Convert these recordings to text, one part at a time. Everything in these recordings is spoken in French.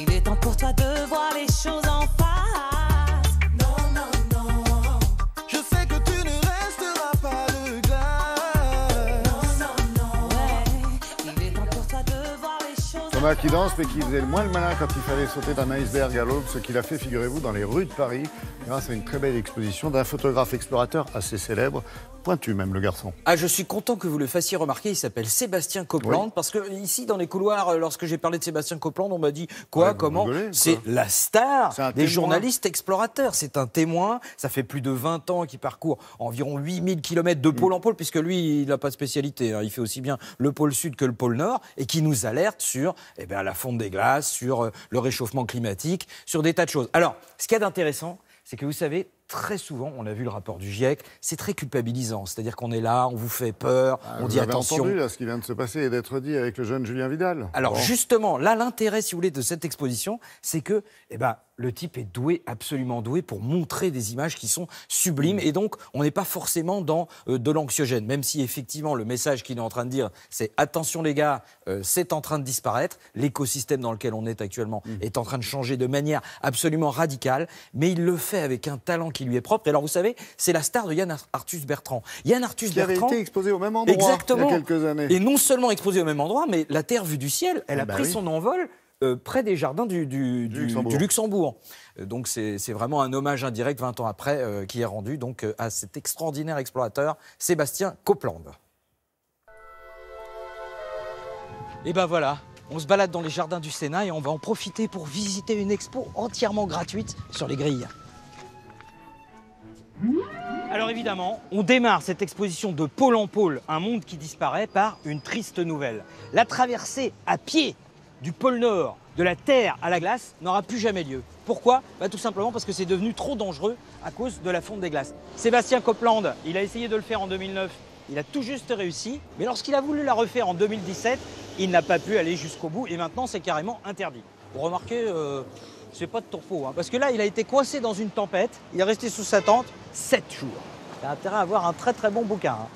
Il est temps pour toi de voir les choses en face. Non, non, non. Je sais que tu ne resteras pas de glace. Non, non, non. Ouais. Il est temps pour toi de voir les choses Thomas en qui face. danse, mais qui faisait le moins le malin quand il fallait sauter d'un iceberg à l'autre, ce qu'il a fait, figurez-vous, dans les rues de Paris, grâce à une très belle exposition d'un photographe explorateur assez célèbre, pointu même le garçon. Ah, je suis content que vous le fassiez remarquer, il s'appelle Sébastien Copeland, Oui. parce que ici, dans les couloirs, lorsque j'ai parlé de Sébastien Copeland, on m'a dit, quoi, Ouais, vous comment rigolez, quoi. C'est la star C'est un des témoin. journalistes explorateurs, c'est un témoin, ça fait plus de 20 ans qu'il parcourt environ 8000 km de pôle en pôle, puisque lui, il n'a pas de spécialité, hein. Il fait aussi bien le pôle sud que le pôle nord, et qui nous alerte sur la fonte des glaces, sur le réchauffement climatique, sur des tas de choses. Alors, ce qu'il y a d'intéressant, c'est que vous savez, très souvent, on a vu le rapport du GIEC, c'est très culpabilisant. C'est-à-dire qu'on est là, on vous fait peur, on Vous dit avez attention. entendu là, ce qui vient de se passer et d'être dit avec le jeune Julien Vidal. Alors Bon. justement, là, l'intérêt, si vous voulez, de cette exposition, c'est que le type est doué, absolument doué, pour montrer des images qui sont sublimes. Et donc, on n'est pas forcément dans de l'anxiogène, même si effectivement, le message qu'il est en train de dire, c'est attention les gars, c'est en train de disparaître. L'écosystème dans lequel on est actuellement est en train de changer de manière absolument radicale. Mais il le fait avec un talent qui lui est propre. Et alors, vous savez, c'est la star de Yann Arthus Bertrand. Yann Arthus Qui avait Bertrand, été exposé au même endroit exactement, il y a quelques années. et non seulement exposé au même endroit, mais la Terre vue du ciel, elle a bah pris oui. son envol près des jardins du Luxembourg. Donc c'est vraiment un hommage indirect 20 ans après qui est rendu donc, à cet extraordinaire explorateur Sébastien Copeland. Et ben voilà, on se balade dans les jardins du Sénat et on va en profiter pour visiter une expo entièrement gratuite sur les grilles. Alors évidemment, on démarre cette exposition de pôle en pôle, un monde qui disparaît, par une triste nouvelle. La traversée à pied du pôle Nord, de la Terre à la glace, n'aura plus jamais lieu. Pourquoi ? Tout simplement parce que c'est devenu trop dangereux à cause de la fonte des glaces. Sébastien Copeland, il a essayé de le faire en 2009, il a tout juste réussi, mais lorsqu'il a voulu la refaire en 2017, il n'a pas pu aller jusqu'au bout et maintenant c'est carrément interdit. Vous remarquez, c'est pas de tourpeau, hein, parce que là il a été coincé dans une tempête, il est resté sous sa tente 7 jours. Il a intérêt à avoir un très très bon bouquin. Hein.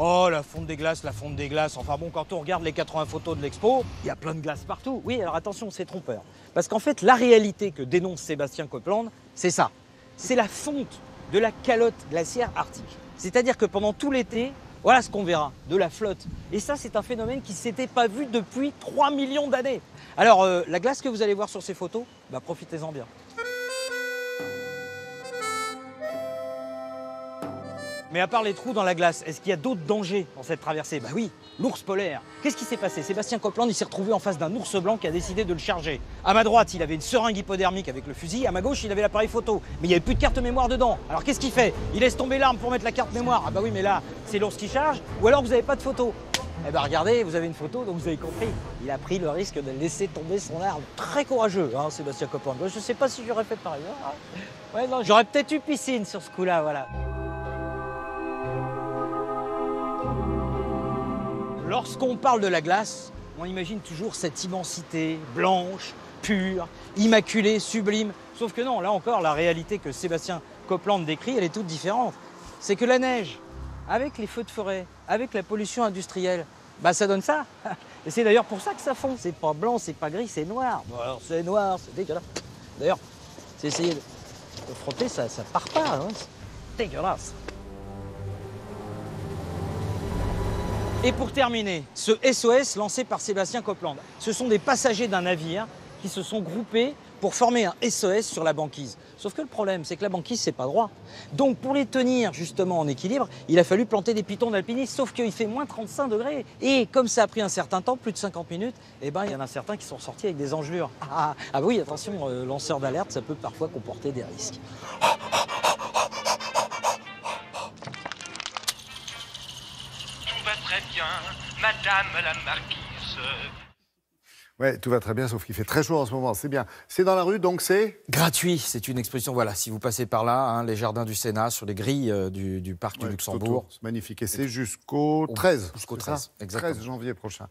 Oh, la fonte des glaces, la fonte des glaces. Enfin bon, quand on regarde les 80 photos de l'expo, il y a plein de glace partout. Oui, alors attention, c'est trompeur. Parce qu'en fait, la réalité que dénonce Sébastien Copeland, c'est ça. C'est la fonte de la calotte glaciaire arctique. C'est-à-dire que pendant tout l'été, voilà ce qu'on verra, de la flotte. Et ça, c'est un phénomène qui ne s'était pas vu depuis 3 millions d'années. Alors, la glace que vous allez voir sur ces photos, profitez-en bien. Mais à part les trous dans la glace, est-ce qu'il y a d'autres dangers dans cette traversée ? Oui, l'ours polaire. Qu'est-ce qui s'est passé ? Sébastien Copeland, il s'est retrouvé en face d'un ours blanc qui a décidé de le charger. À ma droite, il avait une seringue hypodermique avec le fusil. À ma gauche, il avait l'appareil photo. Mais il n'y avait plus de carte mémoire dedans. Alors qu'est-ce qu'il fait ? Il laisse tomber l'arme pour mettre la carte mémoire. Ah oui, mais là, c'est l'ours qui charge. Ou alors vous n'avez pas de photo. Regardez, vous avez une photo, donc vous avez compris. Il a pris le risque de laisser tomber son arme. Très courageux, hein, Sébastien Copeland. Je ne sais pas si j'aurais fait pareil. Ouais, non, j'aurais peut-être eu piscine sur ce coup-là, voilà. Lorsqu'on parle de la glace, on imagine toujours cette immensité blanche, pure, immaculée, sublime. Sauf que non, là encore, la réalité que Sébastien Copeland décrit, elle est toute différente. C'est que la neige, avec les feux de forêt, avec la pollution industrielle, ça donne ça. Et c'est d'ailleurs pour ça que ça fond. C'est pas blanc, c'est pas gris, c'est noir. Bon, alors c'est noir, c'est dégueulasse. D'ailleurs, c'est essayer de frotter, ça part pas. Hein. C'est dégueulasse. Et pour terminer, ce SOS lancé par Sébastien Copeland, ce sont des passagers d'un navire qui se sont groupés pour former un SOS sur la banquise. Sauf que le problème, c'est que la banquise, c'est pas droit. Donc pour les tenir justement en équilibre, il a fallu planter des pitons d'alpinistes, sauf qu'il fait moins 35 degrés. Et comme ça a pris un certain temps, plus de 50 minutes, il y en a certains qui sont sortis avec des engelures. Ah oui, attention, lanceur d'alerte, ça peut parfois comporter des risques. Tout va très bien, madame la marquise. Ouais, tout va très bien, sauf qu'il fait très chaud en ce moment. C'est bien. C'est dans la rue, donc c'est gratuit. C'est une exposition. Voilà, si vous passez par là, hein, les jardins du Sénat, sur les grilles du parc du Luxembourg. C'est magnifique. Et c'est jusqu'au 13. Jusqu'au 13, exactement. 13 janvier prochain.